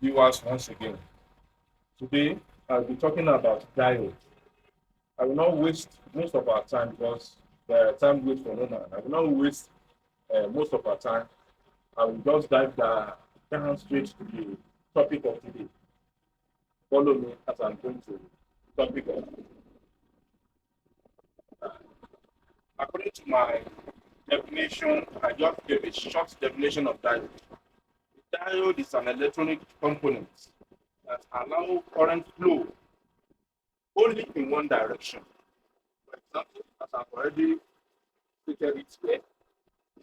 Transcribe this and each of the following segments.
viewers once again. Today, I'll be talking about diode. I will not waste most of our time because time waits for no man. I will not waste most of our time. I will just down straight to the topic of today. Follow me as I'm going to the topic of according to my definition, I just gave a short definition of diode. Diode is an electronic component that allows current flow only in one direction. For example, as I've already stated it here,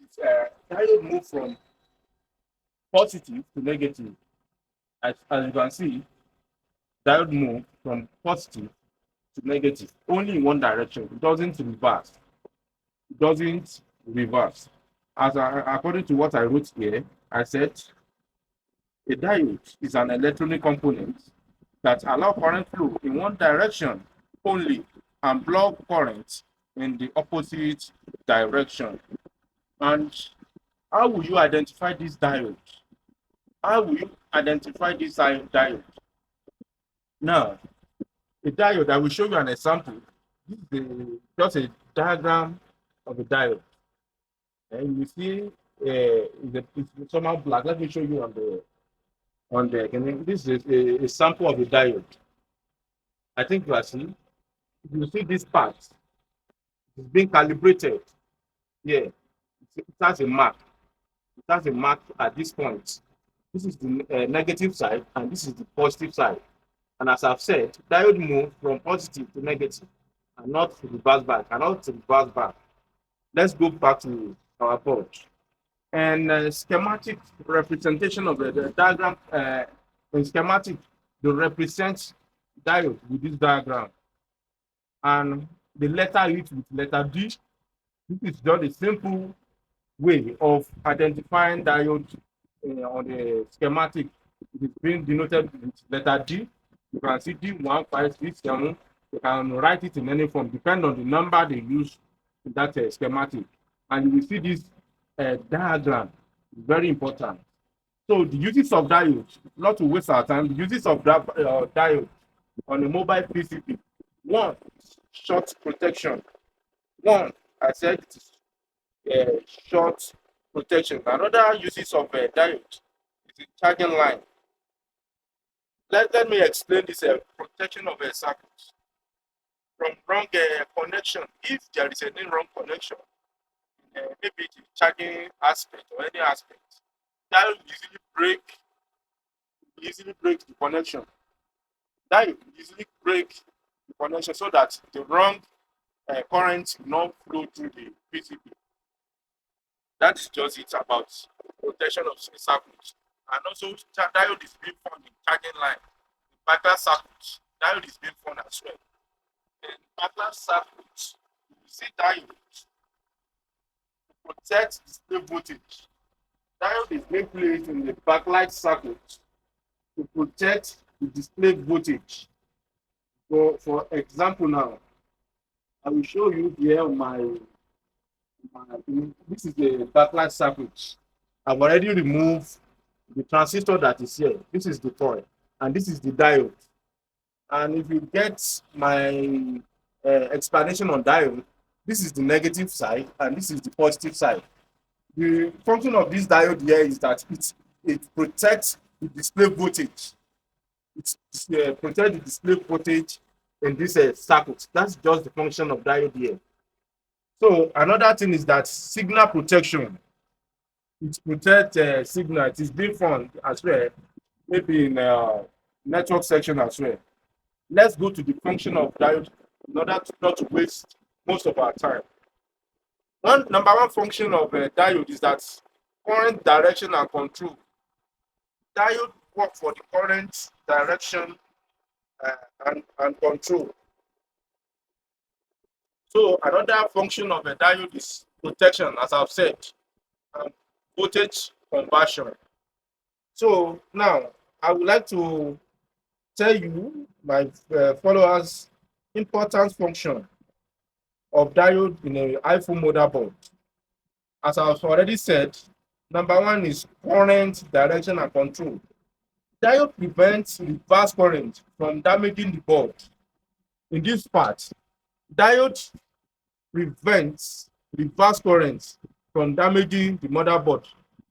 it's diode move from positive to negative. As you can see, diode move from positive to negative only in one direction. It doesn't reverse. It doesn't reverse. According to what I wrote here, I said a diode is an electronic component that allow current flow in one direction only and block current in the opposite direction. And how will you identify this diode? How will you identify this diode? Now, a diode, I will show you an example. This is just a diagram of a diode. And you see it's somehow black. Let me show you this is a sample of a diode. I think you are seeing. You see this part is being calibrated. Yeah, it has a mark. It has a mark at this point. This is the negative side, and this is the positive side. And as I've said, diode move from positive to negative, and not to reverse back, and not to reverse back. Let's go back to our board. And schematic representation of the diagram in schematic, they represent diode with this diagram. And the letter it with letter D. This is just a simple way of identifying diode on the schematic. It is being denoted with letter D. You can see D1567. You can write it in any form, depending on the number they use in that schematic. And you will see this diagram, very important. So the uses of diode, not to waste our time, the uses of that diode on a mobile PCB. One, short protection. One, I said it is short protection. Another uses of diode is the charging line. Let me explain this protection of a circuit from wrong connection. If there is any wrong connection, maybe the charging aspect or any aspect, that will easily break the connection. That will easily break the connection so that the wrong current will not flow through the PCB. That is just it about protection of circuit. And also, diode is being found in charging line. In parallel circuit, diode is being found as well. In parallel circuit, you see diode to protect display voltage. Diode is being placed in the backlight circuit to protect the display voltage. For example, now I will show you here this is the backlight circuit. I've already removed the transistor that is here. This is the coil, and this is the diode. And if you get my explanation on diode, this is the negative side, and this is the positive side. The function of this diode here is that it protects the display voltage. It protects the display voltage in this circuit. That's just the function of diode here. So another thing is that signal protection. It protects signal. It is being found as well, maybe in network section as well. Let's go to the function of diode in order to not to waste most of our time. Number one function of diode is that current direction and control. Diode work for the current direction and control. So another function of a diode is protection, as I've said, and voltage conversion. So now I would like to tell you, my followers, important function of diode in an iPhone motherboard. As I've already said, number one is current direction and control. Diode prevents reverse current from damaging the board. In this part, diode prevents reverse current from damaging the motherboard.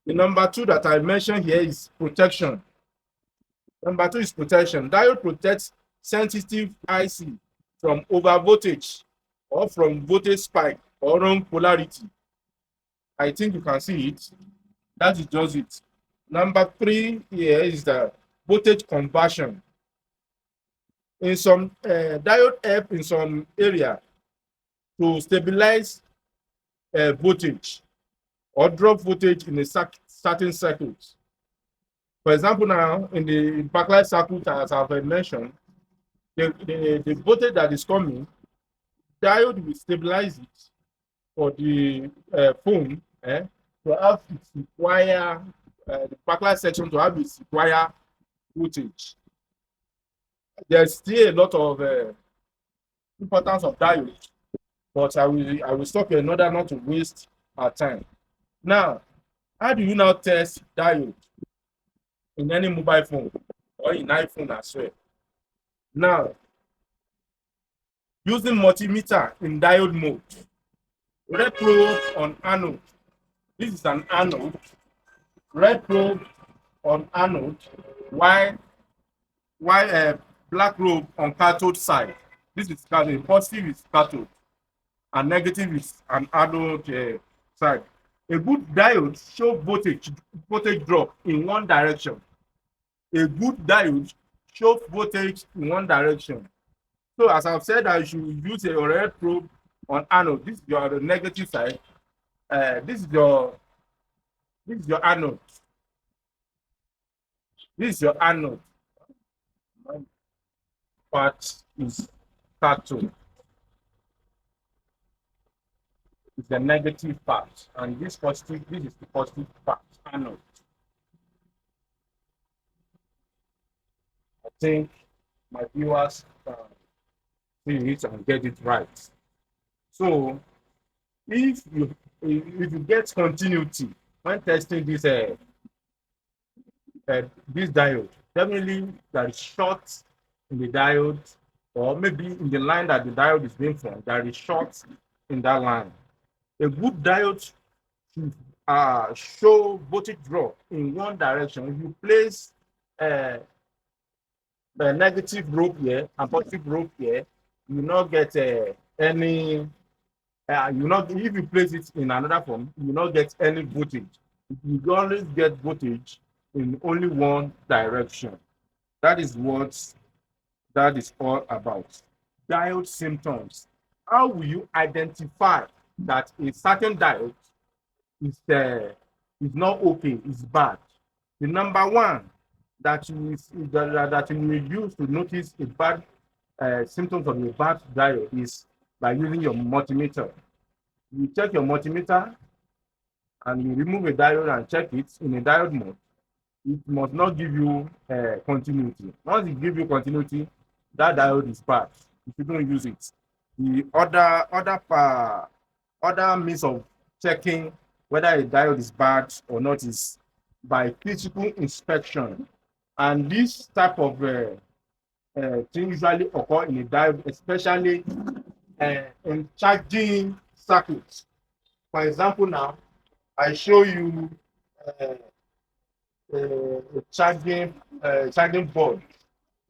The number two that I mentioned here is protection. Number two is protection. Diode protects sensitive IC from overvoltage or from voltage spike or wrong polarity. I think you can see it. That is just it. Number three here is the voltage conversion. In some diode help in some area to stabilize voltage or drop voltage in a certain circuit. For example, now in the backlight circuit, as I've mentioned, the voltage that is coming, diode will stabilize it for the phone to have its require the backlight section to have its require voltage. There's still a lot of importance of diode, but I will stop here in order not to waste our time. Now, how do you now test diode in any mobile phone or in iPhone as well? Now, using multimeter in diode mode, red probe on anode. This is an anode. Red probe on anode, while black probe on cathode side. This is cathode. Positive is cathode, and negative is an anode side. A good diode show voltage drop in one direction. A good diode shows voltage in one direction. So as I've said, I should use a red probe on anode. This is your negative side. This is your anode. This is your anode. Part is cathode. It's the negative part, and this is the positive part, anode. I think my viewers can see it and get it right. So if you get continuity when testing this diode, definitely there is short in the diode, or maybe in the line that the diode is being from, there is short in that line. A good diode should show voltage drop in one direction. If you place the negative rope here and positive rope here, you will not get any. You not if you place it in another form, you will not get any voltage. You always get voltage in only one direction. That is what that is all about. Diode symptoms. How will you identify that a certain diode is not okay, is bad? The number one that you will use to notice a bad symptoms of a bad diode is by using your multimeter. You check your multimeter and you remove a diode and check it in a diode mode. It must not give you continuity. Once it gives you continuity, that diode is bad. If you don't use it, the other means of checking whether a diode is bad or not is by physical inspection. And this type of thing usually occur in a diode, especially in charging circuits. For example, now I show you a charging board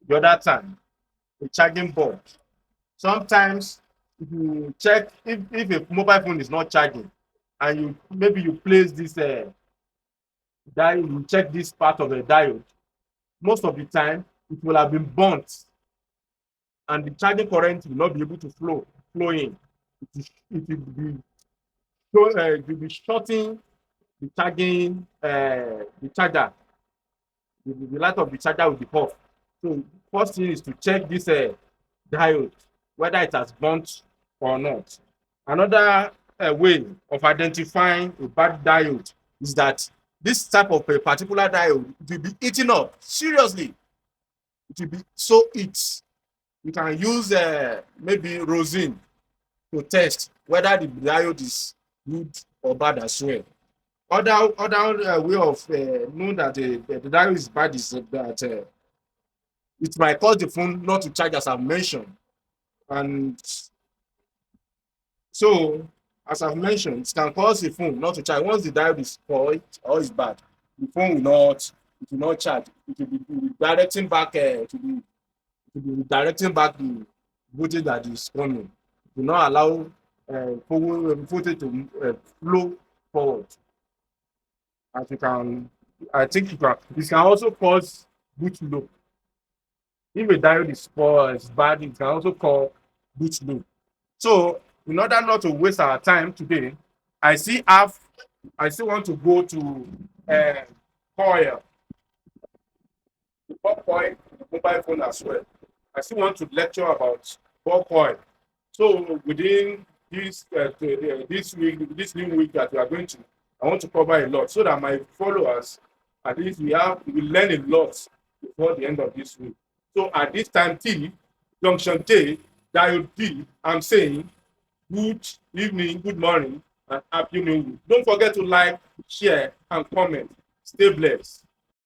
the other time, a charging board. Sometimes if you check if a mobile phone is not charging and you place this diode, you check this part of a diode, most of the time it will have been burnt and the charging current will not be able to flow in. It will be shorting the charging the charger. The light of the charger will be off. So first thing is to check this diode, whether it has burnt or not. Another way of identifying a bad diode is that this type of a particular diode will be eating up. Seriously, it will be so heat. You can use maybe rosin to test whether the diode is good or bad as well. Other way of knowing that the diode is bad is that it might cause the phone not to charge, as I've mentioned. And so, as I've mentioned, it can cause the phone not to charge. Once the diode is spoiled or is bad, the phone will not charge. It will be directing back the voltage that is coming. It will not allow voltage to flow forward. As you can, I think you can. It can also cause boot loop. If a diode is spoiled, is bad, it can also cause boot loop. So, in order not to waste our time today, I still have, I still want to go to uh, coil, the ball coil, the mobile phone as well. I still want to lecture about ball coil. So, within this week, this new week that we are going to, I want to cover a lot so that my followers, at least we learn a lot before the end of this week. So, at this time T, junction J, diode D, I'm saying good evening, good morning, and happy new week. Don't forget to like, share, and comment. Stay blessed.